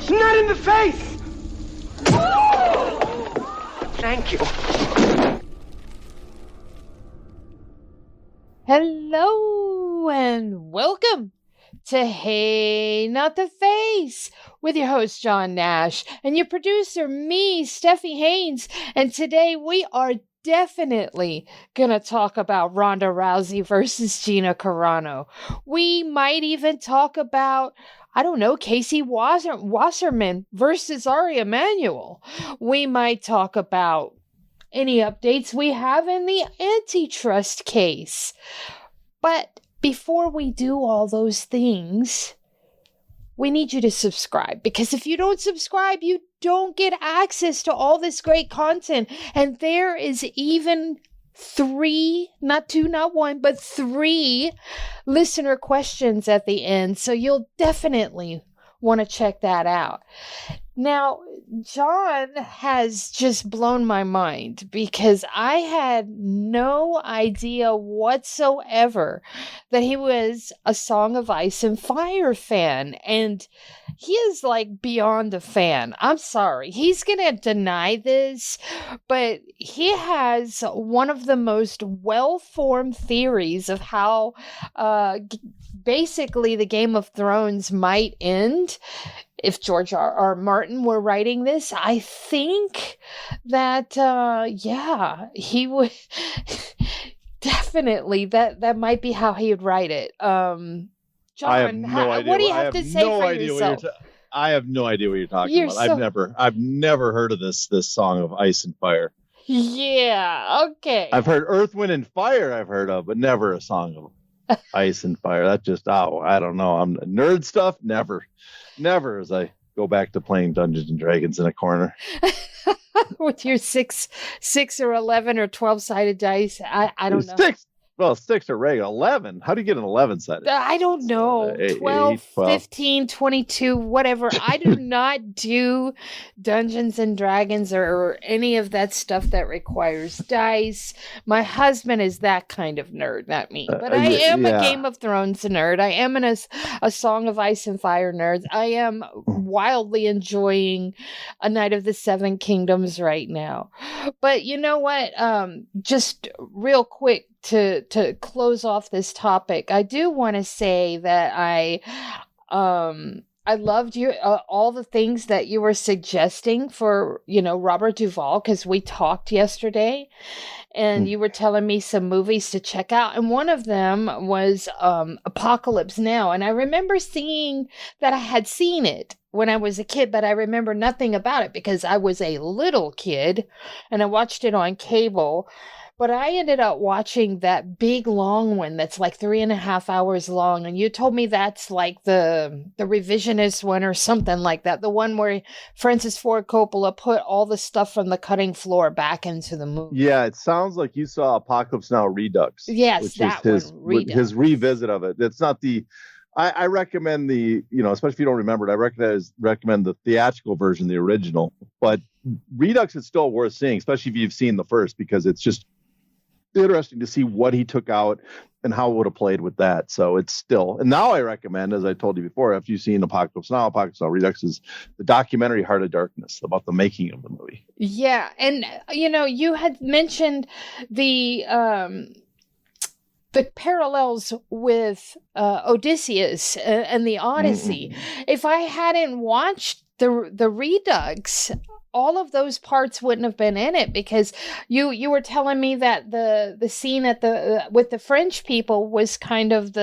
It's not in the face! Thank you. Hello and welcome to Hey Not the Face with your host John Nash and your producer me, Steffi Haynes. And today we are definitely gonna talk about Ronda Rousey versus Gina Carano. We might even talk about, I don't know, Casey Wasserman versus Ari Emanuel. We might talk about any updates we have in the antitrust case. But before we do all those things, we need you to subscribe, because if you don't subscribe, you don't get access to all this great content. And there is even 3, not 2, not 1, but 3 listener questions at the end. So you'll definitely want to check that out. Now, John has just blown my mind because I had no idea whatsoever that he was a Song of Ice and Fire fan. And he is like beyond a fan. I'm sorry. He's going to deny this, but he has one of the most well-formed theories of how basically the Game of Thrones might end. If George R. Martin were writing this, I think that, he would definitely, that might be how he would write it. John, I have no idea. What do you have to say for yourself? I have no idea what you're talking about. I've never heard of this Song of Ice and Fire. Yeah, okay. I've heard Earth, Wind, and Fire I've heard of, but never a Song of Ice and Fire. That just, I don't know. I'm nerd stuff, never as I go back to playing Dungeons and Dragons in a corner. With your 6 or 11 or 12-sided dice. I don't know. 6. Well, 6 are regular. 11. How do you get an 11-sided? I don't know. 12, 15, 22, whatever. I do not do Dungeons and Dragons or any of that stuff that requires dice. My husband is that kind of nerd, not me. But I am a Game of Thrones nerd. I am a Song of Ice and Fire nerd. I am wildly enjoying A Night of the Seven Kingdoms right now. But you know what? Just real quick, to close off this topic, I do want to say that I loved you all the things that you were suggesting for Robert Duvall, because we talked yesterday and you were telling me some movies to check out, and one of them was Apocalypse Now, and I remember seeing that I had seen it when I was a kid, but I remember nothing about it because I was a little kid and I watched it on cable. But I ended up watching that big long one that's like 3.5 hours long. And you told me that's like the revisionist one or something like that. The one where Francis Ford Coppola put all the stuff from the cutting floor back into the movie. Yeah, it sounds like you saw Apocalypse Now Redux. Yes, which that is Redux. His revisit of it. It's not the... I recommend especially if you don't remember it, I recommend the theatrical version, the original. But Redux is still worth seeing, especially if you've seen the first, because it's just interesting to see what he took out and how it would have played with that. So it's still, and now I recommend, as I told you before, if you've seen Apocalypse Now Redux is the documentary Heart of Darkness about the making of the movie. Yeah. And you had mentioned the parallels with Odysseus and the Odyssey. Mm-hmm. If I hadn't watched the Redux, all of those parts wouldn't have been in it, because you were telling me that the scene at with the French people was kind of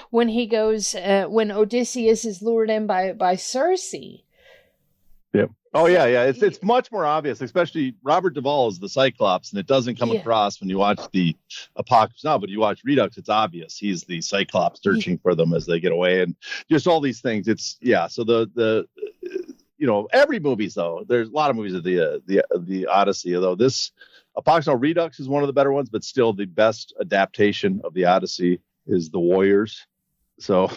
when he goes when Odysseus is lured in by Circe. Yep. Oh yeah. It's much more obvious, especially Robert Duvall is the Cyclops, and it doesn't come across when you watch the Apocalypse Now, but you watch Redux, it's obvious he's the Cyclops searching for them as they get away, and just all these things. So the every movie, though, there's a lot of movies of the Odyssey, although this Apocalypse Now Redux is one of the better ones, but still the best adaptation of the Odyssey is The Warriors. So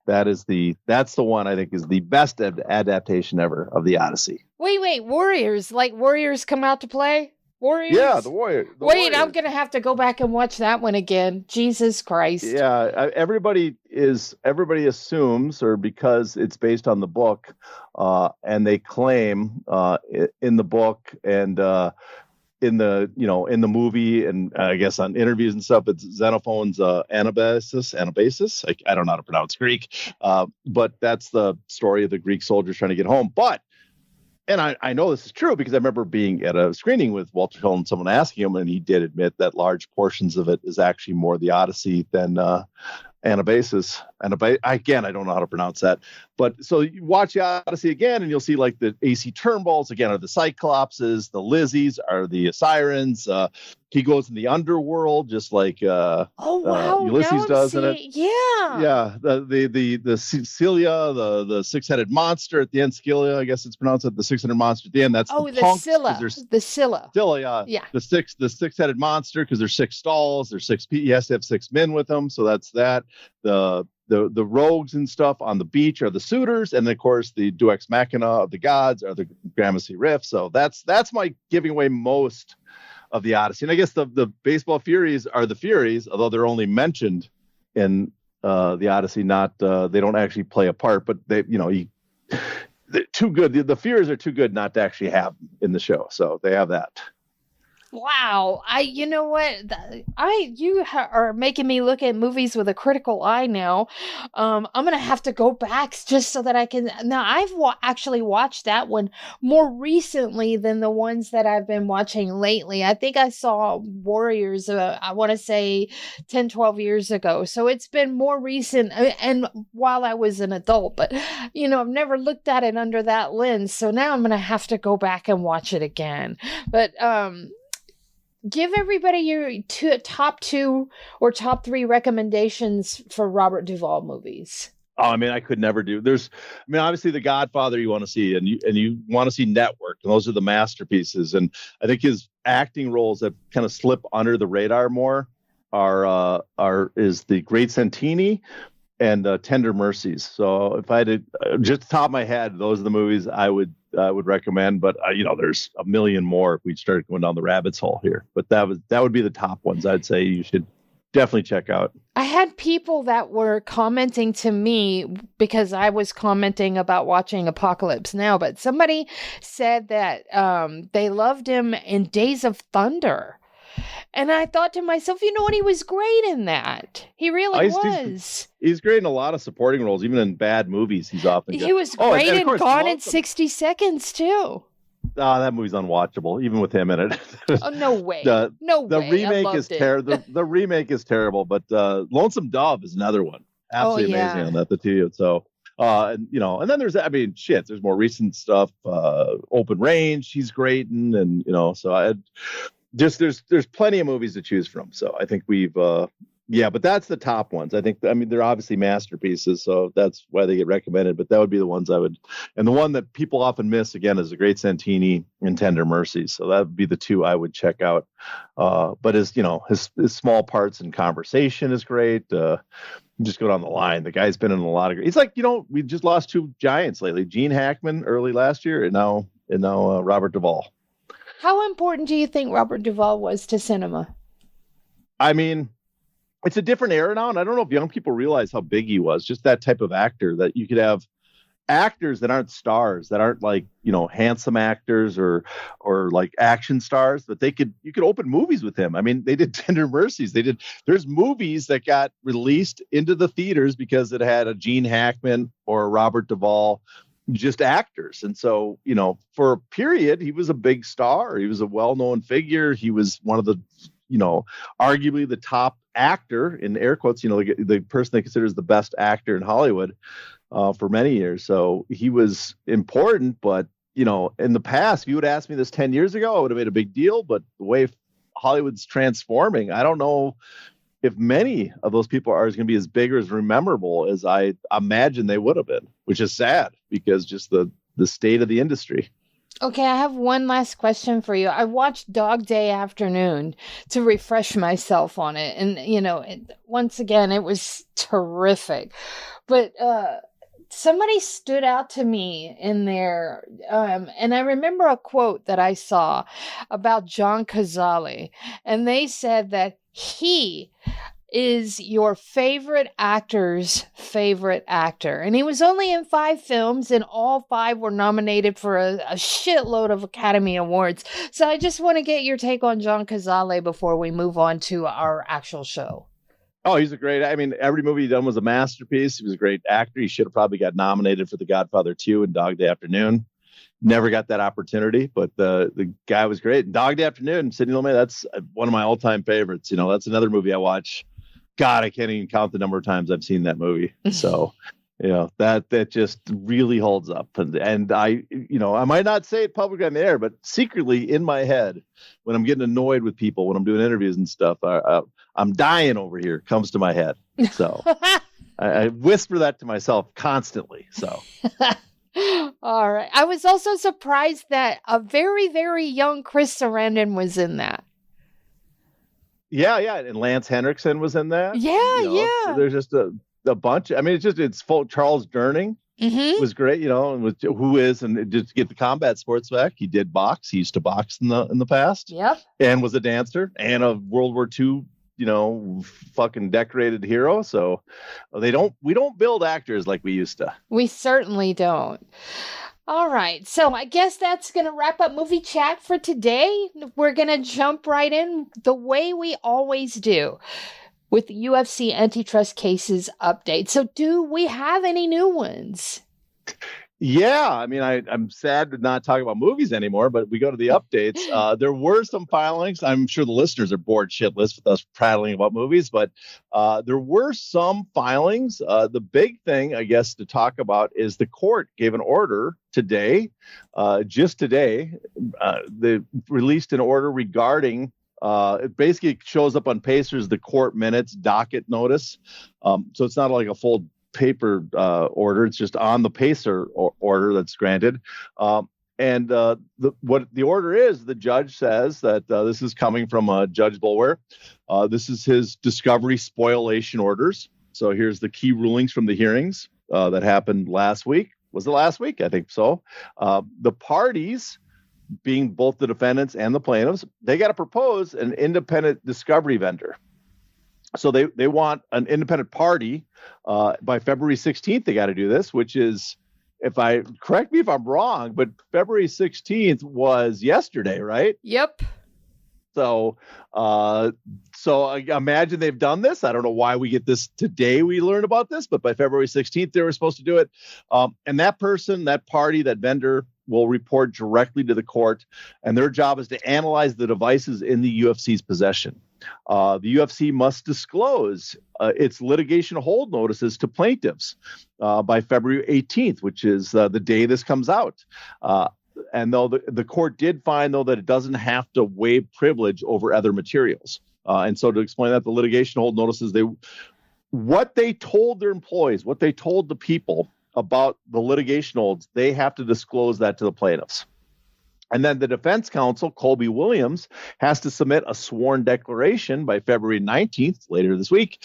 that's the one I think is the best adaptation ever of the Odyssey. Wait, Warriors? Like Warriors come out to play? Warriors? Yeah, the Warrior. Wait, Warriors. I'm going to have to go back and watch that one again. Jesus Christ. Yeah, everybody assumes, or because it's based on the book, and they claim in the book and in the movie, and I guess on interviews and stuff, it's Xenophon's Anabasis. I don't know how to pronounce Greek, but that's the story of the Greek soldiers trying to get home. And I know this is true because I remember being at a screening with Walter Hill and someone asking him, and he did admit that large portions of it is actually more the Odyssey than Anabasis. Again, I don't know how to pronounce that. But so you watch the Odyssey again, and you'll see like the AC Turnbulls again are the Cyclopses, the Lizzies are the Sirens. He goes in the underworld just like Ulysses does in it. Yeah. The Celia, the six-headed monster at the end. Scylla, I guess it's pronounced the six-headed monster at the end. That's the punks, Scylla. The Scylla. Scylla, yeah. The six-headed monster because there's 6 stalls. There's 6 people. He has to have 6 men with him, so that's that. The rogues and stuff on the beach are the suitors, and then, of course the Deus Ex Machina of the gods are the Gramercy Rift. So that's my giving away most of the Odyssey. And I guess the baseball Furies are the Furies, although they're only mentioned in the Odyssey. Not they don't actually play a part, but they're too good. The Furies are too good not to actually have in the show, so they have that. Wow. You know what? You are making me look at movies with a critical eye now. I'm going to have to go back just so that I can. Now, I've actually watched that one more recently than the ones that I've been watching lately. I think I saw Warriors, I want to say 10, 12 years ago. So it's been more recent and while I was an adult, but I've never looked at it under that lens. So now I'm going to have to go back and watch it again. But, give everybody your top 2 or top 3 recommendations for Robert Duvall movies. Oh, I mean, I could never do. Obviously The Godfather you want to see, and you want to see Network, and those are the masterpieces. And I think his acting roles that kind of slip under the radar more is The Great Santini and Tender Mercies. So if I had to, just the top of my head, those are the movies I would recommend. But there's a million more if we start going down the rabbit's hole here. But that would be the top ones I'd say you should definitely check out. I had people that were commenting to me because I was commenting about watching Apocalypse Now, but somebody said that they loved him in Days of Thunder. And I thought to myself, what? He was great in that. He really was. He's great in a lot of supporting roles, even in bad movies. He's often good. He was great in Gone in 60 Seconds, too. That movie's unwatchable, even with him in it. Oh, no way. The remake is terrible. The remake is terrible, but Lonesome Dove is another one. Absolutely amazing on that, the two. So, and then there's there's more recent stuff. Open Range, he's great and so there's plenty of movies to choose from. So I think we've but that's the top ones. I think they're obviously masterpieces, so that's why they get recommended. But that would be the ones I would, and the one that people often miss again is The Great Santini and Tender Mercies. So that would be the 2 I would check out. But his small parts in Conversation is great. Just go down the line. The guy's been in a lot of. He's like we just lost 2 giants lately. Gene Hackman early last year, and now Robert Duvall. How important do you think Robert Duvall was to cinema? It's a different era now, and I don't know if young people realize how big he was. Just that type of actor, that you could have actors that aren't stars, that aren't like handsome actors or like action stars, but you could open movies with him. They did Tender Mercies. There's movies that got released into the theaters because it had a Gene Hackman or a Robert Duvall. Just actors. And so, for a period, he was a big star. He was a well-known figure. He was one of the, arguably the top actor in air quotes, the person they consider the best actor in Hollywood for many years. So he was important, but, in the past, if you would ask me this 10 years ago, I would have made a big deal. But the way Hollywood's transforming, I don't know if many of those people are going to be as big or as memorable as I imagine they would have been, which is sad because just the state of the industry. Okay, I have one last question for you. I watched Dog Day Afternoon to refresh myself on it. And, once again, it was terrific. But somebody stood out to me in there, and I remember a quote that I saw about John Cazale, and they said that he is your favorite actor's favorite actor. And he was only in 5 films, and all 5 were nominated for a shitload of Academy Awards. So I just want to get your take on John Cazale before we move on to our actual show. Oh, he's a great, I mean, every movie he done was a masterpiece. He was a great actor. He should have probably got nominated for The Godfather 2 and Dog Day Afternoon. Never got that opportunity, but the guy was great. And Dog Day Afternoon, Sidney Lumet, that's one of my all-time favorites. You know, that's another movie I watch. God, I can't even count the number of times I've seen that movie. So, you know, that just really holds up. And I, you know, I might not say it publicly on the air, but secretly in my head, when I'm getting annoyed with people, when I'm doing interviews and stuff, I'm dying over here, comes to my head. So I whisper that to myself constantly. So. All right. I was also surprised that a very, very young Chris Sarandon was in that. Yeah. And Lance Henriksen was in that. Yeah, you know, yeah. There's just a bunch. I mean, it's full. Charles Durning was great, you know, and who is, and just to get the combat sports back, he did box. He used to box in the past. Yep. And was a dancer and a World War II, you know, fucking decorated hero. So we don't build actors like we used to. We certainly don't. All right. So I guess that's going to wrap up movie chat for today. We're going to jump right in the way we always do with the UFC antitrust cases update. So do we have any new ones? Yeah, I mean, I'm sad to not talk about movies anymore, but we go to the updates. There were some filings. I'm sure the listeners are bored shitless with us prattling about movies, but there were some filings. The big thing, I guess, to talk about is the court gave an order today, just today. They released an order regarding it basically shows up on Pacers, the court minutes docket notice. So it's not like a full paper order. It's just on the Pacer order that's granted. What the order is, the judge says that this is coming from Judge Bulwer. This is his discovery spoliation orders. So here's the key rulings from the hearings that happened last week. Was it last week? I think so. The parties, being both the defendants and the plaintiffs, they got to propose an independent discovery vendor. So they want an independent party by February 16th. They got to do this, which is, correct me if I'm wrong, but February 16th was yesterday, right? Yep. So I imagine they've done this. I don't know why we get this today. We learned about this, but by February 16th, they were supposed to do it. And that person, that party, that vendor will report directly to the court, and their job is to analyze the devices in the UFC's possession. The UFC must disclose its litigation hold notices to plaintiffs by February 18th, which is the day this comes out. And though the court did find, though, that it doesn't have to waive privilege over other materials. And so to explain that, the litigation hold notices, what they told their employees, what they told the people about the litigation holds, they have to disclose that to the plaintiffs. And then the defense counsel, Colby Williams, has to submit a sworn declaration by February 19th, later this week,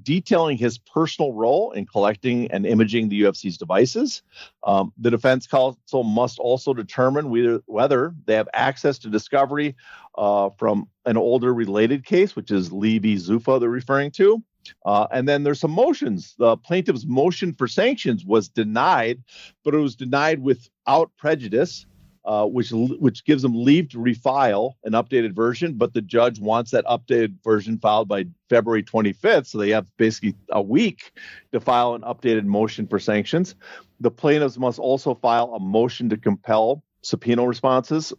detailing his personal role in collecting and imaging the UFC's devices. The defense counsel must also determine whether they have access to discovery from an older related case, which is Lee v. Zuffa they're referring to. And then there's some motions. The plaintiff's motion for sanctions was denied, but it was denied without prejudice. Which gives them leave to refile an updated version, but the judge wants that updated version filed by February 25th, so they have basically a week to file an updated motion for sanctions. The plaintiffs must also file a motion to compel subpoena responses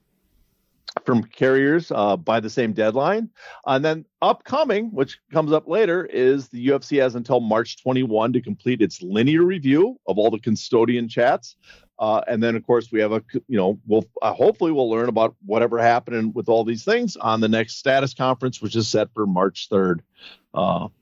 from carriers by the same deadline. And then upcoming, which comes up later, is the UFC has until March 21 to complete its linear review of all the custodian chats. And then, of course, we have hopefully we'll learn about whatever happened with all these things on the next status conference, which is set for March 3rd.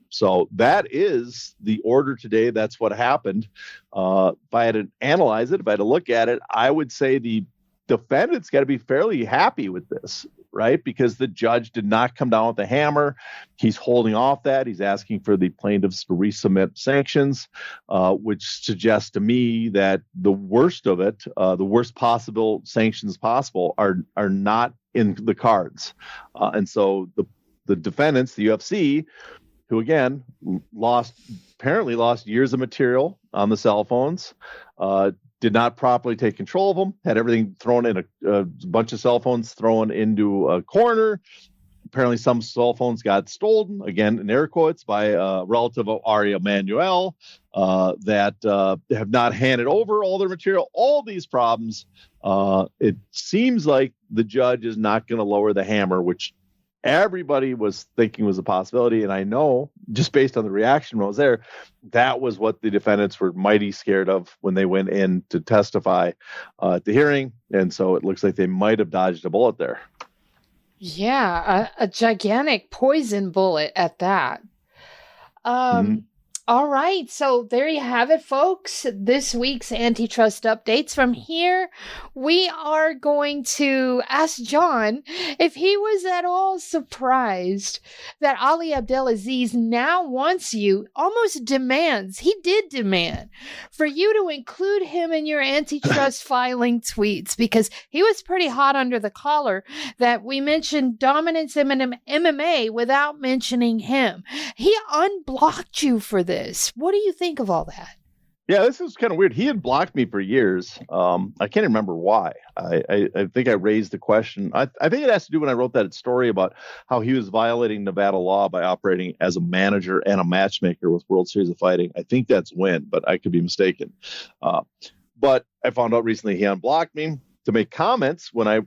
So that is the order today. That's what happened. If I had to analyze it, if I had to look at it, I would say the defendant's got to be fairly happy with this. right? Because the judge did not come down with the hammer. He's holding off that. He's asking for the plaintiffs to resubmit sanctions, which suggests to me that the worst of it, the worst possible sanctions possible, are not in the cards. And so the defendants, the UFC, who again apparently lost years of material on the cell phones, did not properly take control of them, had everything thrown in a bunch of cell phones thrown into a corner. Apparently some cell phones got stolen, again, in air quotes, by a relative of Ari Emanuel, that have not handed over all their material. All these problems, it seems like the judge is not going to lower the hammer, which everybody was thinking was a possibility. And I know, just based on the reaction when I was there, that was what the defendants were mighty scared of when they went in to testify at the hearing. And so it looks like they might have dodged a bullet there. Yeah, a gigantic poison bullet at that. All right, so there you have it, folks. This week's antitrust updates. From here, we are going to ask John if he was at all surprised that Ali Abdelaziz now wants you, almost demands, he did demand, for you to include him in your antitrust filing tweets, because he was pretty hot under the collar that we mentioned dominance in MMA without mentioning him. He unblocked you for this. What do you think of all that? Yeah, this is kind of weird. He had blocked me for years. I can't remember why. I think I raised the question. I think it has to do when I wrote that story about how he was violating Nevada law by operating as a manager and a matchmaker with World Series of Fighting. I think that's when, but I could be mistaken. But I found out recently he unblocked me to make comments when I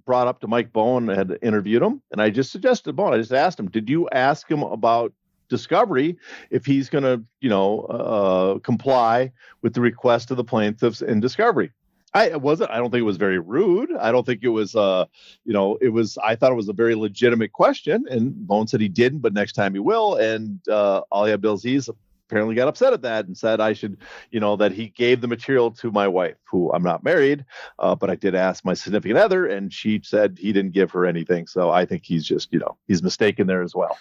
brought up to Mike Bowen, I had interviewed him, and I just suggested Bowen. I just asked him, did you ask him about discovery if he's going to, comply with the request of the plaintiffs in discovery? I don't think it was very rude. I don't think it was, I thought it was a very legitimate question, and Bowen said he didn't, but next time he will. And Ali Abdelaziz apparently got upset at that and said I should, that he gave the material to my wife, who I'm not married, but I did ask my significant other, and she said he didn't give her anything. So I think he's just, he's mistaken there as well.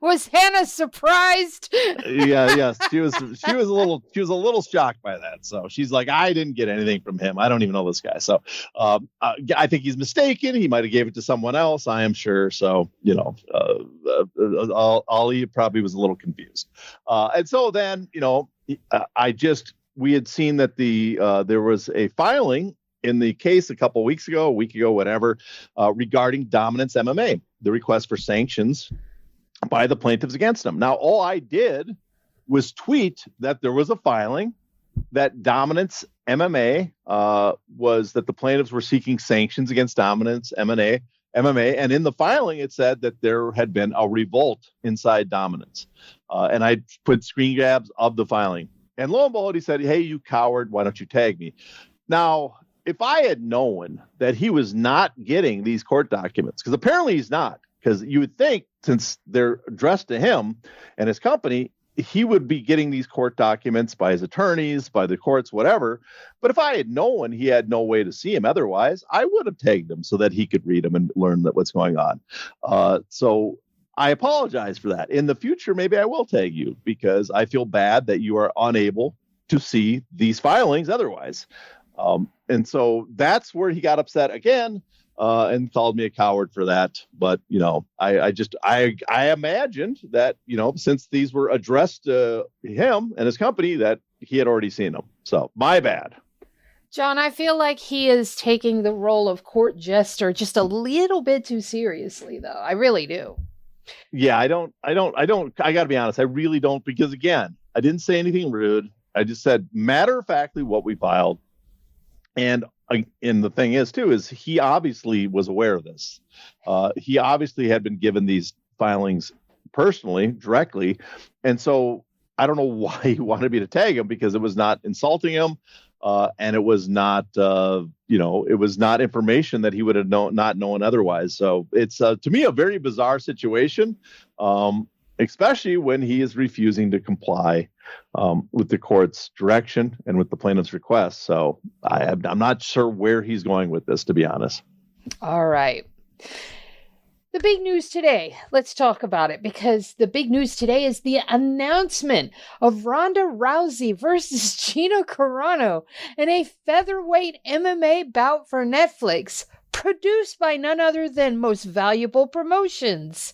Was Hannah surprised? Yes, she was a little shocked by that. So she's like, I didn't get anything from him. I don't even know this guy. So I think he's mistaken. He might have gave it to someone else, I am sure. So Ali probably was a little confused. And so then, we had seen that there was a filing in the case a week ago, whatever, regarding Dominance MMA, the request for sanctions by the plaintiffs against them. Now, all I did was tweet that there was a filing that Dominance MMA was that the plaintiffs were seeking sanctions against Dominance MMA, and in the filing, it said that there had been a revolt inside Dominance. And I put screen grabs of the filing. And lo and behold, he said, hey, you coward, why don't you tag me? Now, if I had known that he was not getting these court documents, because apparently he's not, because you would think since they're addressed to him and his company, he would be getting these court documents by his attorneys, by the courts, whatever. But if I had known he had no way to see him otherwise, I would have tagged him so that he could read them and learn what's going on. So I apologize for that. In the future, maybe I will tag you because I feel bad that you are unable to see these filings otherwise. And so that's where he got upset again and called me a coward for that. But, I imagined that, since these were addressed to him and his company, that he had already seen them. So my bad. John, I feel like he is taking the role of court jester just a little bit too seriously, though. I really do. Yeah, I got to be honest. I really don't, because again, I didn't say anything rude. I just said matter-of-factly what we filed. And the thing is, too, is he obviously was aware of this. He obviously had been given these filings personally, directly. And so I don't know why he wanted me to tag him, because it was not insulting him. And it was not, it was not information that he would have not known otherwise. So it's, to me, a very bizarre situation. especially when he is refusing to comply with the court's direction and with the plaintiff's request. So I'm not sure where he's going with this, to be honest. All right. The big news today, let's talk about it, because the big news today is the announcement of Ronda Rousey versus Gina Carano in a featherweight MMA bout for Netflix, produced by none other than Most Valuable Promotions.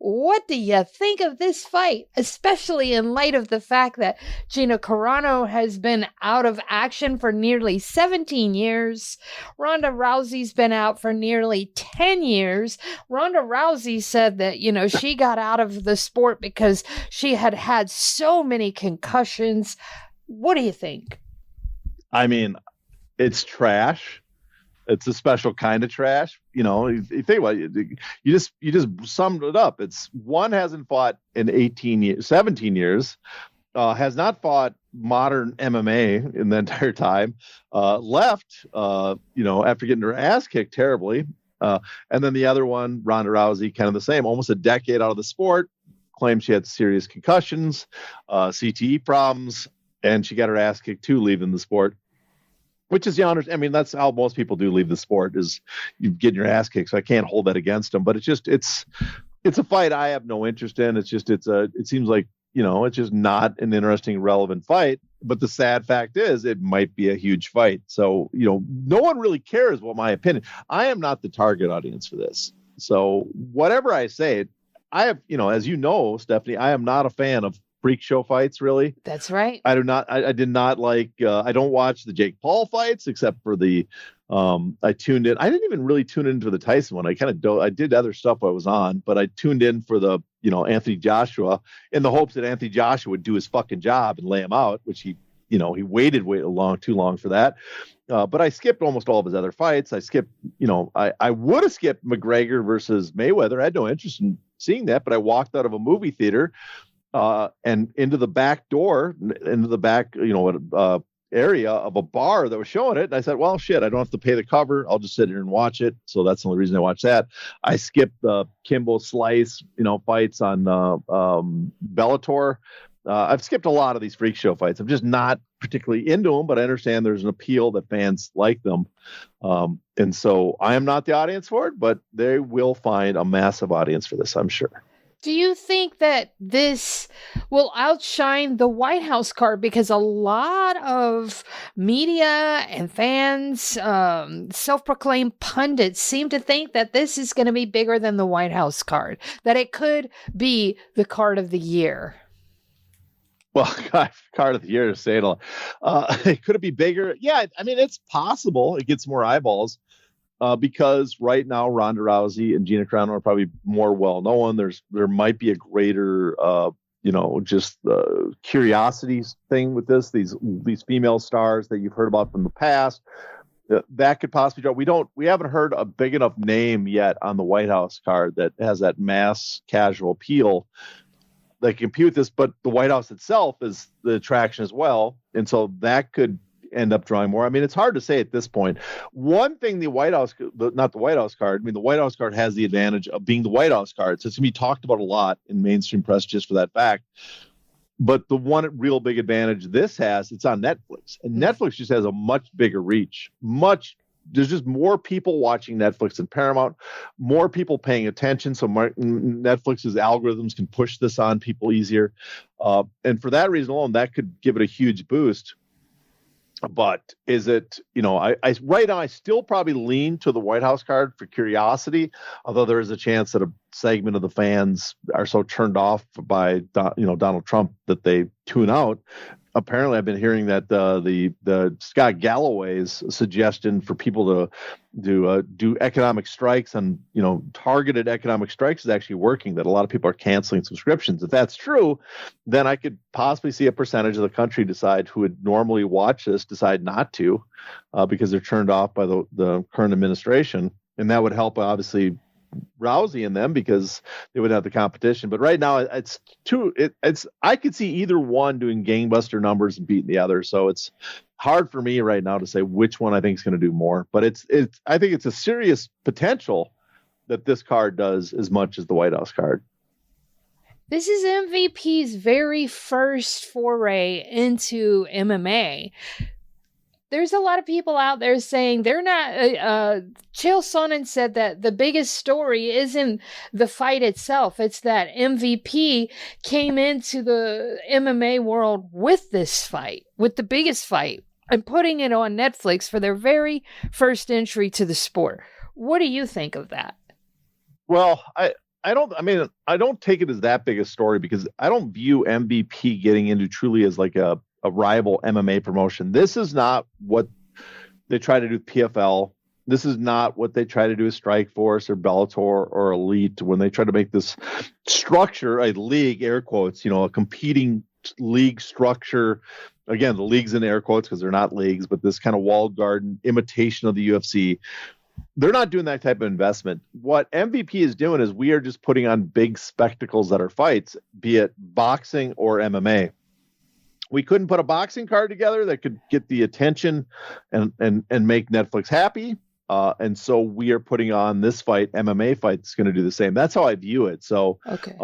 What do you think of this fight, especially in light of the fact that Gina Carano has been out of action for nearly 17 years? Ronda Rousey's been out for nearly 10 years. Ronda Rousey said that, she got out of the sport because she had had so many concussions. What do you think? I mean, it's trash. It's a special kind of trash. You think about it, you just summed it up. It's one hasn't fought in 17 years, has not fought modern MMA in the entire time, left, after getting her ass kicked terribly. And then the other one, Ronda Rousey, kind of the same, almost a decade out of the sport, claimed she had serious concussions, CTE problems, and she got her ass kicked too, leaving the sport. Which is that's how most people do leave the sport, is you get your ass kicked. So I can't hold that against them. But it's a fight I have no interest in. It seems like, it's just not an interesting, relevant fight. But the sad fact is it might be a huge fight. So, no one really cares what my opinion. I am not the target audience for this. So whatever I say, I have, as you know, Stephanie, I am not a fan of freak show fights, really. That's right. I did not like, I don't watch the Jake Paul fights except for I tuned in. I didn't even really tune into the Tyson one. I did other stuff I was on, but I tuned in for the, Anthony Joshua in the hopes that Anthony Joshua would do his fucking job and lay him out, which he waited too long for that. But I skipped almost all of his other fights. I skipped, I would have skipped McGregor versus Mayweather. I had no interest in seeing that, but I walked out of a movie theater and into the back door, into the back, area of a bar that was showing it. And I said, well, shit, I don't have to pay the cover. I'll just sit here and watch it. So that's the only reason I watched that. I skipped the Kimbo Slice, fights on Bellator. I've skipped a lot of these freak show fights. I'm just not particularly into them, but I understand there's an appeal that fans like them. And so I am not the audience for it, but they will find a massive audience for this, I'm sure. Do you think that this will outshine the White House card? Because a lot of media and fans, self-proclaimed pundits, seem to think that this is going to be bigger than the White House card, that it could be the card of the year. Well, card of the year is saying a lot. Could it be bigger? Yeah, it's possible. It gets more eyeballs. Because right now Ronda Rousey and Gina Carano are probably more well known. There might be a greater, curiosity thing with this. These female stars that you've heard about from the past, that could possibly draw. We haven't heard a big enough name yet on the White House card that has that mass casual appeal that can compete with this. But the White House itself is the attraction as well, and so that could end up drawing more. It's hard to say at this point. One thing the White House card has the advantage of being the White House card. So it's going to be talked about a lot in mainstream press just for that fact. But the one real big advantage this has, it's on Netflix. And Netflix just has a much bigger reach. There's just more people watching Netflix than Paramount, more people paying attention. So Netflix's algorithms can push this on people easier. And for that reason alone, that could give it a huge boost. But is it, right now I still probably lean to the White House card for curiosity, although there is a chance that a segment of the fans are so turned off by, Donald Trump that they tune out. Apparently, I've been hearing that the Scott Galloway's suggestion for people to do economic strikes and targeted economic strikes is actually working. That a lot of people are canceling subscriptions. If that's true, then I could possibly see a percentage of the country decide who would normally watch this decide not to, because they're turned off by the current administration, and that would help obviously Rousey and them because they would have the competition. But right now I could see either one doing gangbuster numbers and beating the other. So it's hard for me right now to say which one I think is going to do more, but I think it's a serious potential that this card does as much as the White House card. This is MVP's very first foray into MMA. There's a lot of people out there saying they're not. Chael Sonnen said that the biggest story isn't the fight itself. It's that MVP came into the MMA world with this fight, with the biggest fight, and putting it on Netflix for their very first entry to the sport. What do you think of that? Well, I don't take it as that big a story because I don't view MVP getting into truly as like a rival MMA promotion. This is not what they try to do with PFL. This is not what they try to do with Strikeforce or Bellator or Elite when they try to make this structure a league, air quotes, a competing league structure. Again, the league's in air quotes because they're not leagues, but this kind of walled garden imitation of the UFC. They're not doing that type of investment. What MVP is doing is we are just putting on big spectacles that are fights, be it boxing or MMA. We couldn't put a boxing card together that could get the attention and make Netflix happy. And so we are putting on this fight, MMA fight, that's going to do the same. That's how I view it. So okay.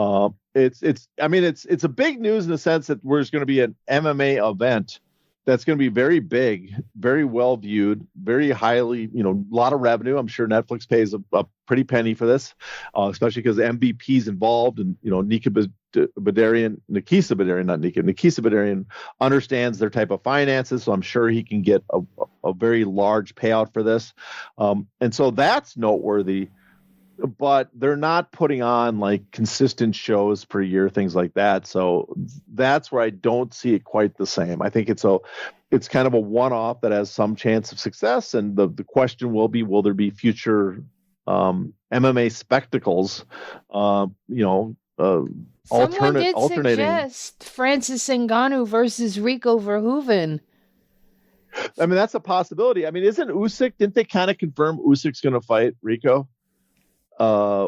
It's a big news in the sense that there's going to be an MMA event that's going to be very big, very well viewed, very highly, a lot of revenue. I'm sure Netflix pays a pretty penny for this, especially because the MVP's involved and, Nikisa Badarian understands their type of finances. So I'm sure he can get a very large payout for this. And so that's noteworthy, but they're not putting on like consistent shows per year, things like that. So that's where I don't see it quite the same. I think it's kind of a one-off that has some chance of success. And the question will be, will there be future MMA spectacles, Someone did alternating. Suggest Francis Ngannou versus Rico Verhoeven. I mean, that's a possibility. I mean, didn't they kind of confirm Usyk's going to fight Rico?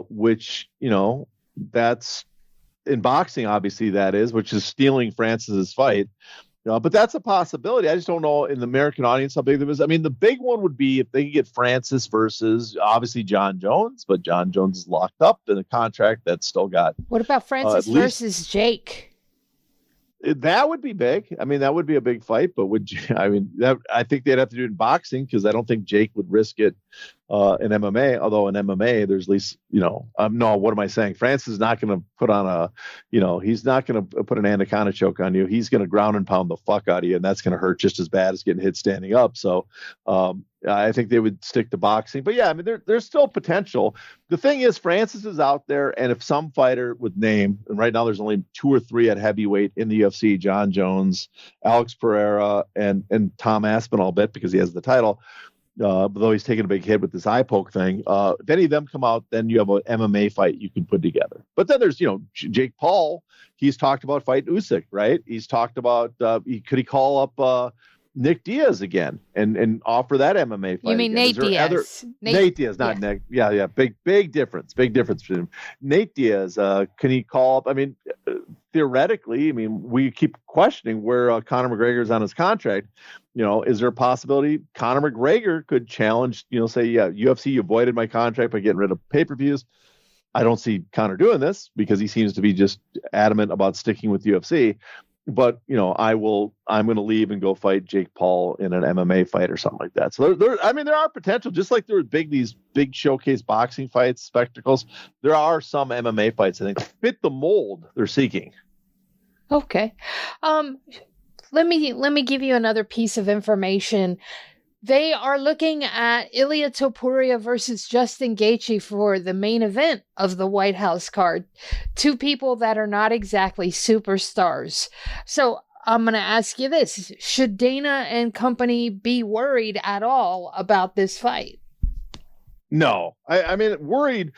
Which, that's in boxing, obviously that is, which is stealing Francis's fight. But that's a possibility. I just don't know in the American audience how big it is. I mean, the big one would be if they could get Francis versus obviously John Jones, but John Jones is locked up in a contract that's still got. What about Francis versus Jake? That would be big. I mean, that would be a big fight, but I think they'd have to do it in boxing because I don't think Jake would risk it in MMA. Although in MMA, there's at least, no, what am I saying? Francis is not going to put on he's not going to put an anaconda choke on you. He's going to ground and pound the fuck out of you, and that's going to hurt just as bad as getting hit standing up. So I think they would stick to boxing. But yeah, I mean, there's still potential. The thing is, Francis is out there, and if some fighter with name, and right now there's only 2 or 3 at heavyweight in the UFC, John Jones, Alex Pereira, and Tom Aspinall, bet because he has the title, though he's taking a big hit with this eye poke thing. If any of them come out, then you have an MMA fight you can put together. But then there's, Jake Paul. He's talked about fighting Usyk, right? He's talked about could he call up Nick Diaz again and offer that MMA fight. You mean again? Nate Diaz? Nate Diaz, not Nick. Yeah. Big difference. Big difference between him. Nate Diaz. Can he call up? I mean, theoretically, we keep questioning where Conor McGregor is on his contract. Is there a possibility Conor McGregor could challenge? Say, yeah, UFC, you voided my contract by getting rid of pay-per-views. I don't see Conor doing this because he seems to be just adamant about sticking with UFC. But, I'm going to leave and go fight Jake Paul in an MMA fight or something like that. So there are potential, just like there were these big showcase boxing fights, spectacles. There are some MMA fights, I think, fit the mold they're seeking. Okay. Let me give you another piece of information. They are looking at Ilia Topuria versus Justin Gaethje for the main event of the White House card. 2 people that are not exactly superstars. So I'm going to ask you this. Should Dana and company be worried at all about this fight? No. I mean, worried.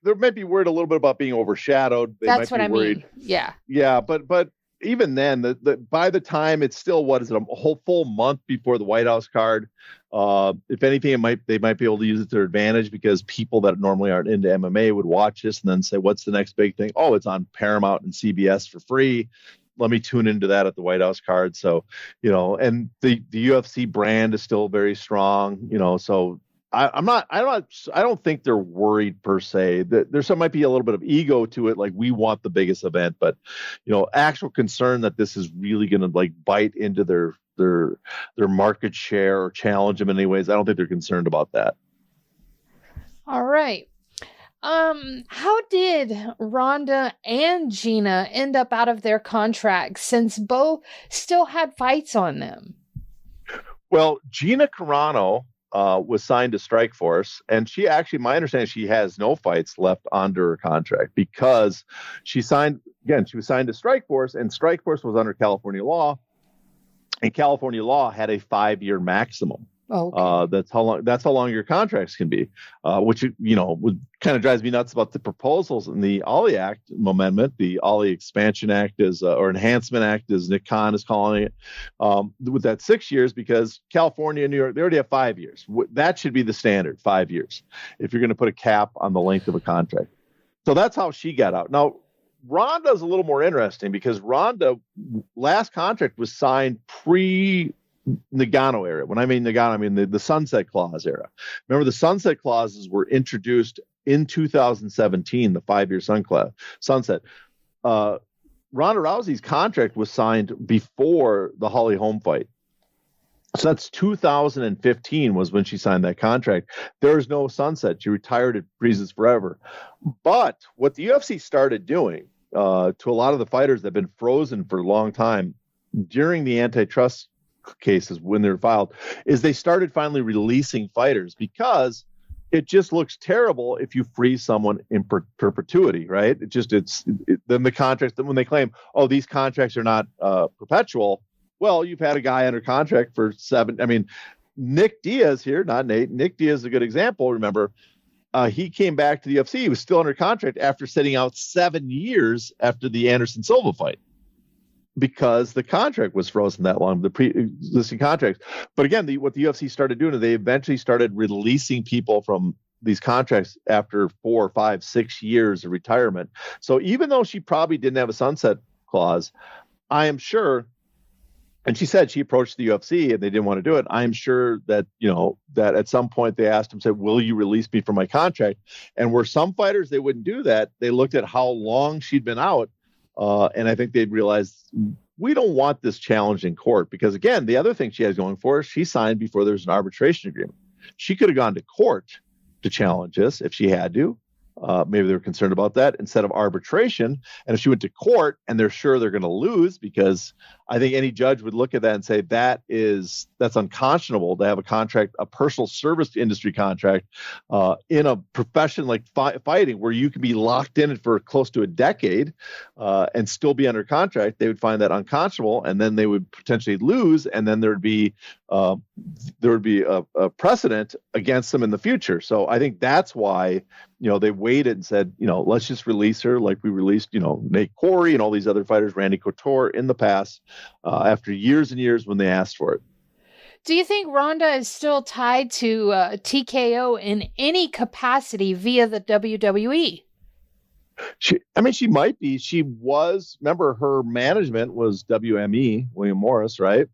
They might be worried a little bit about being overshadowed. That's what I mean. Yeah. Yeah, but even then, by the time it's still, what is it, a whole full month before the White House card? If anything, they might be able to use it to their advantage because people that normally aren't into MMA would watch this and then say, what's the next big thing? Oh, it's on Paramount and CBS for free. Let me tune into that at the White House card. So, and the UFC brand is still very strong, so I don't think they're worried per se. There might be a little bit of ego to it, like we want the biggest event, but actual concern that this is really going to like bite into their market share or challenge them in any ways. I don't think they're concerned about that. All right. How did Ronda and Gina end up out of their contracts since both still had fights on them? Well, Gina Carano was signed to Strikeforce, and she actually, my understanding, she has no fights left under her contract because she was signed to Strikeforce, and Strikeforce was under California law, and California law had a 5-year maximum. Okay. That's how long your contracts can be, which would kind of drives me nuts about the proposals in the Ollie Act amendment, the Ollie Expansion Act or Enhancement Act, as Nick Khan is calling it, with that 6 years, because California and New York, they already have 5 years. That should be the standard, 5 years, if you're going to put a cap on the length of a contract. So that's how she got out. Now, Ronda's a little more interesting because Ronda last contract was signed Nagano era. When I mean Nagano, I mean the Sunset Clause era. Remember, the Sunset Clauses were introduced in 2017, the 5-year sunset. Ronda Rousey's contract was signed before the Holly Holm fight. So that's 2015 was when she signed that contract. There's no sunset. She retired at Breezes Forever. But what the UFC started doing to a lot of the fighters that have been frozen for a long time during the antitrust cases when they're filed is they started finally releasing fighters because it just looks terrible if you freeze someone in perpetuity, right? Then the contracts, when they claim, oh, these contracts are not perpetual. Well, you've had a guy under contract for 7. I mean, Nick Diaz here, not Nate. Nick Diaz is a good example. Remember, he came back to the UFC. He was still under contract after sitting out 7 years after the Anderson Silva fight, because the contract was frozen that long, the pre-existing contracts. But again, what the UFC started doing is they eventually started releasing people from these contracts after 4, 5, 6 years of retirement. So even though she probably didn't have a sunset clause, I am sure, and she said she approached the UFC and they didn't want to do it. I am sure that, that at some point they asked him, said, will you release me from my contract? And where some fighters, they wouldn't do that. They looked at how long she'd been out. And I think they'd realized we don't want this challenge in court because, again, the other thing she has going for her, she signed before there's an arbitration agreement. She could have gone to court to challenge this if she had to. Maybe they were concerned about that instead of arbitration. And if she went to court and they're sure they're going to lose, because I think any judge would look at that and say that's unconscionable to have a contract, a personal service industry contract in a profession like fighting, where you can be locked in for close to a decade and still be under contract. They would find that unconscionable, and then they would potentially lose, and then there would be a precedent against them in the future. So I think that's why they waited and said, let's just release her like we released Nate Corey and all these other fighters, Randy Couture, in the past, after years and years when they asked for it. Do you think Ronda is still tied to TKO in any capacity via the WWE? She might be. She was, remember, her management was WME, William Morris, right?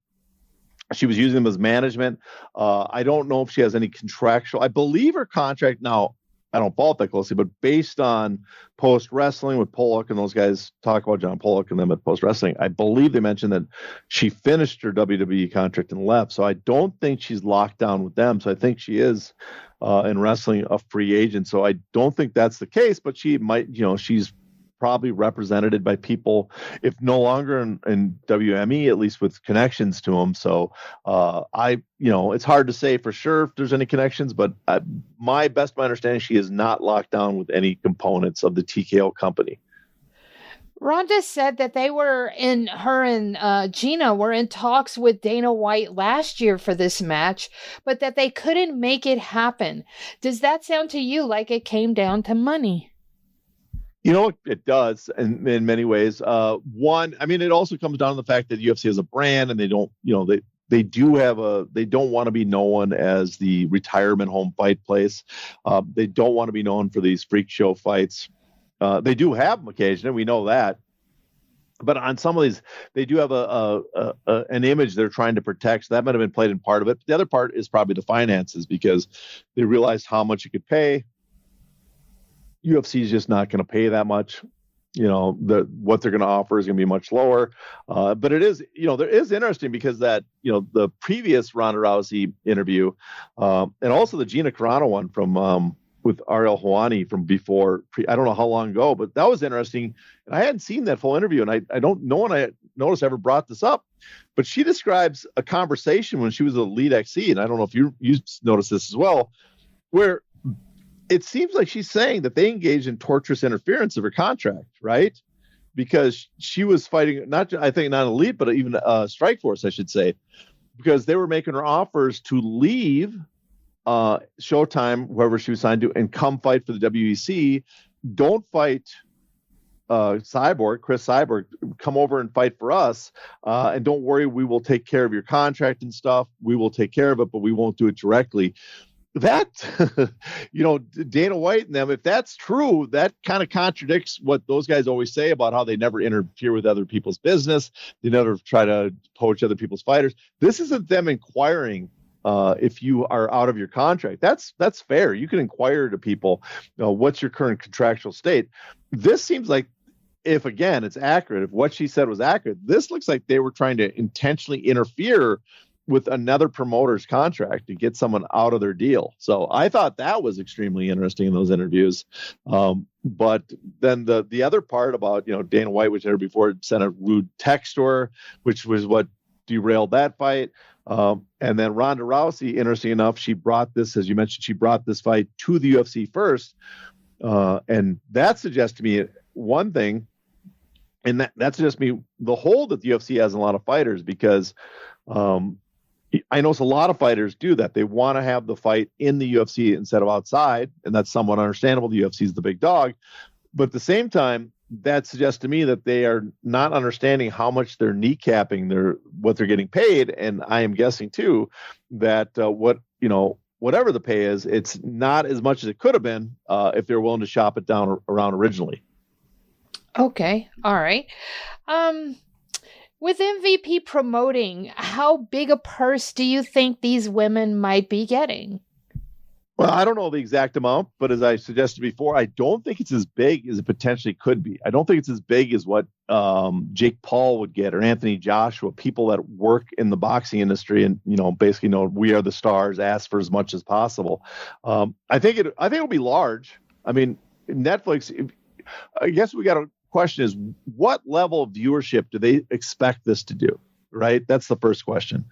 She was using them as management. I don't know if she has any contractual. I believe her contract now, I don't follow it that closely, but based on Post Wrestling with Pollock and those guys talk about John Pollock and them at Post Wrestling, I believe they mentioned that she finished her WWE contract and left. So I don't think she's locked down with them. So I think she is in wrestling a free agent. So I don't think that's the case, but she might, she's probably represented by people, if no longer in WME, at least with connections to them. So it's hard to say for sure if there's any connections, but my understanding, she is not locked down with any components of the TKO company. Ronda said that her and Gina were in talks with Dana White last year for this match, but that they couldn't make it happen. Does that sound to you like it came down to money? It does in many ways. It also comes down to the fact that UFC is a brand, and they don't, they don't want to be known as the retirement home fight place. They don't want to be known for these freak show fights. They do have them occasionally. We know that. But on some of these, they do have an image they're trying to protect. So that might have been played in part of it. The other part is probably the finances, because they realized how much you could pay. UFC is just not going to pay that much. What they're going to offer is going to be much lower. But it is, there is interesting because that, the previous Ronda Rousey interview, and also the Gina Carano one from with Ariel Helwani from before, I don't know how long ago, but that was interesting. And I hadn't seen that full interview, and I don't know when I noticed I ever brought this up, but she describes a conversation when she was a lead XC, and I don't know if you noticed this as well, where it seems like she's saying that they engaged in torturous interference of her contract, right? Because she was fighting, not elite, but even Strike Force, I should say, because they were making her offers to leave Showtime, whoever she was signed to, and come fight for the WEC. Don't fight Chris Cyborg, come over and fight for us. And don't worry, we will take care of your contract and stuff. We will take care of it, but we won't do it directly. That, Dana White and them, if that's true, that kind of contradicts what those guys always say about how they never interfere with other people's business. They never try to poach other people's fighters. This isn't them inquiring if you are out of your contract. That's fair. You can inquire to people, what's your current contractual state. This seems like, if again, it's accurate, if what she said was accurate, this looks like they were trying to intentionally interfere with another promoter's contract to get someone out of their deal. So I thought that was extremely interesting in those interviews. But then the other part about, Dana White, which I heard before, sent a rude text to her, which was what derailed that fight. And then Ronda Rousey, interesting enough, she brought this, as you mentioned, she brought this fight to the UFC first. And that suggests to me one thing, and that suggests to me the hold that the UFC has in a lot of fighters, because I know a lot of fighters do that. They want to have the fight in the UFC instead of outside, and that's somewhat understandable. The UFC is the big dog. But at the same time, that suggests to me that they are not understanding how much they're kneecapping what they're getting paid. And I am guessing too that whatever the pay is, it's not as much as it could have been if they're willing to shop it down around originally. Okay. All right. With MVP promoting, how big a purse do you think these women might be getting? Well, I don't know the exact amount, but as I suggested before, I don't think it's as big as it potentially could be. I don't think it's as big as what Jake Paul would get, or Anthony Joshua, people that work in the boxing industry and, basically we are the stars, ask for as much as possible. I think it'll be large. I mean, Netflix, I guess we got to question is, what level of viewership do they expect this to do? Right? That's the first question.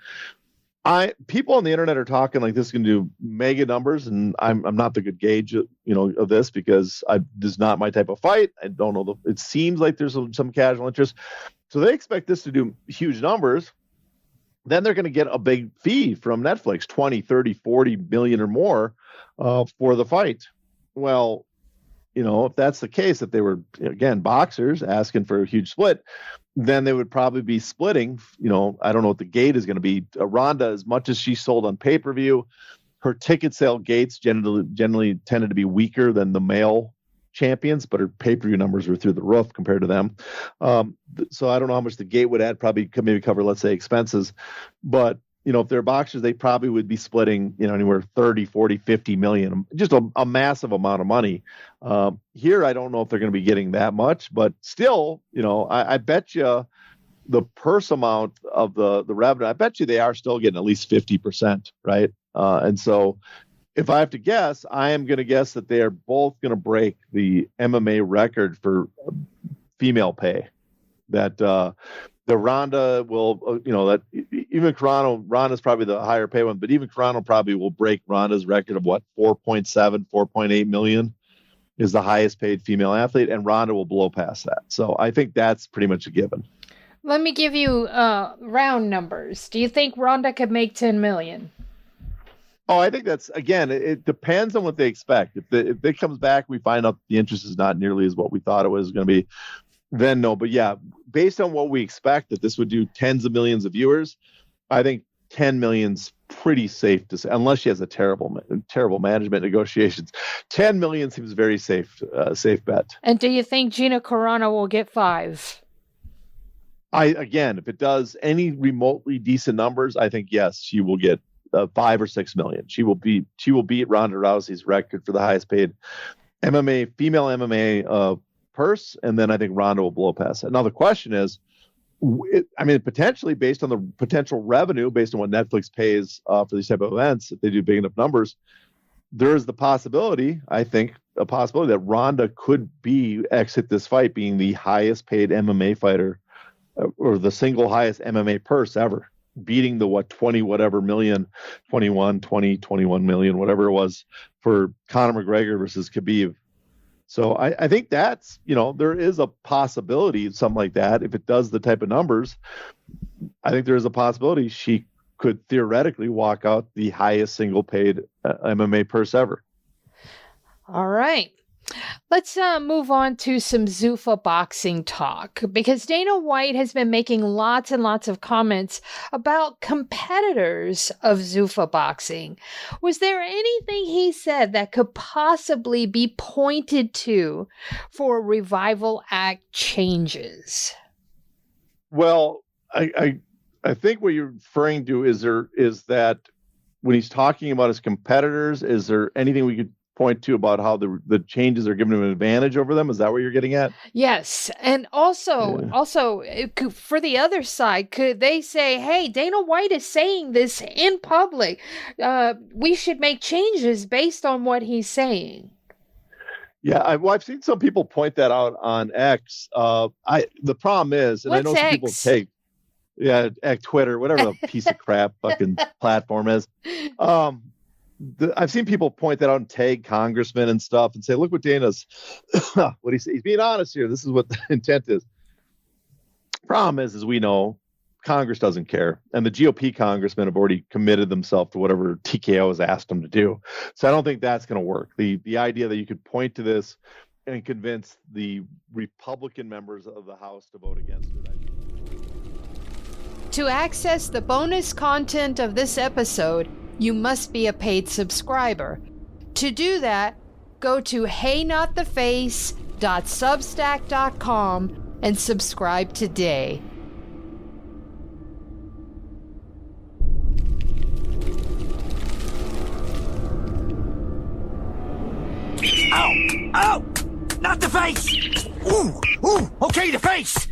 People on the internet are talking like this is going to do mega numbers, and I'm not the good gauge, of this, because this is not my type of fight. I don't know. It seems like there's some casual interest, so they expect this to do huge numbers. Then they're going to get a big fee from Netflix, 20, 30, 40 million or more for the fight. Well, if that's the case, if they were, again, boxers asking for a huge split, then they would probably be splitting. I don't know what the gate is going to be. Ronda, as much as she sold on pay-per-view, her ticket sale gates generally tended to be weaker than the male champions, but her pay-per-view numbers were through the roof compared to them. So I don't know how much the gate would add, probably could maybe cover, let's say, expenses. But if they're boxers, they probably would be splitting, anywhere 30, 40, 50 million, just a massive amount of money. Here, I don't know if they're going to be getting that much, but still, I bet you the purse amount of the revenue, I bet you they are still getting at least 50%, right? And so if I have to guess, I am going to guess that they are both going to break the MMA record for female pay. That the Ronda will, that even Ronda's probably the higher pay one, but even Carano probably will break Ronda's record of 4.7, 4.8 million is the highest paid female athlete, and Ronda will blow past that. So I think that's pretty much a given. Let me give you round numbers. Do you think Ronda could make 10 million? Oh, I think that's, again, it depends on what they expect. If it comes back, we find out the interest is not nearly as what we thought it was going to be, then no. But yeah, based on what we expect that this would do tens of millions of viewers, I think 10 million's pretty safe to say, unless she has a terrible management negotiations. 10 million seems very safe bet. And do you think Gina Carano will get 5? If it does any remotely decent numbers, I think yes, she will get 5 or 6 million. She will beat Ronda Rousey's record for the highest paid female MMA purse, and then I think Ronda will blow past it. Now the question is, potentially based on the potential revenue, based on what Netflix pays for these type of events, if they do big enough numbers, there is the possibility, I think, that Ronda could exit this fight being the highest paid MMA fighter, or the single highest MMA purse ever, beating the 21 million, whatever it was for Conor McGregor versus Khabib. So I think that's, there is a possibility of something like that. If it does the type of numbers, I think there is a possibility she could theoretically walk out the highest single paid MMA purse ever. All right. Let's move on to some Zuffa boxing talk, because Dana White has been making lots and lots of comments about competitors of Zuffa boxing. Was there anything he said that could possibly be pointed to for Revival Act changes? Well, I think what you're referring to is that when he's talking about his competitors, is there anything we could point to about how the changes are giving him an advantage over them? Is that what you're getting at? Yes. And also for the other side, could they say, hey, Dana White is saying this in public. We should make changes based on what he's saying. Yeah, I've seen some people point that out on X. The problem is, and What's I know some X? people take, Twitter, whatever the piece of crap fucking platform is. I've seen people point that out and tag congressmen and stuff and say, look what Dana's, what he's being honest here. This is what the intent is. Problem is, as we know, Congress doesn't care. And the GOP congressmen have already committed themselves to whatever TKO has asked them to do. So I don't think that's going to work. The idea that you could point to this and convince the Republican members of the House to vote against it. To access the bonus content of this episode, you must be a paid subscriber. To do that, go to heynottheface.substack.com and subscribe today. Ow! Ow! Not the face! Ooh! Ooh! Okay, the face!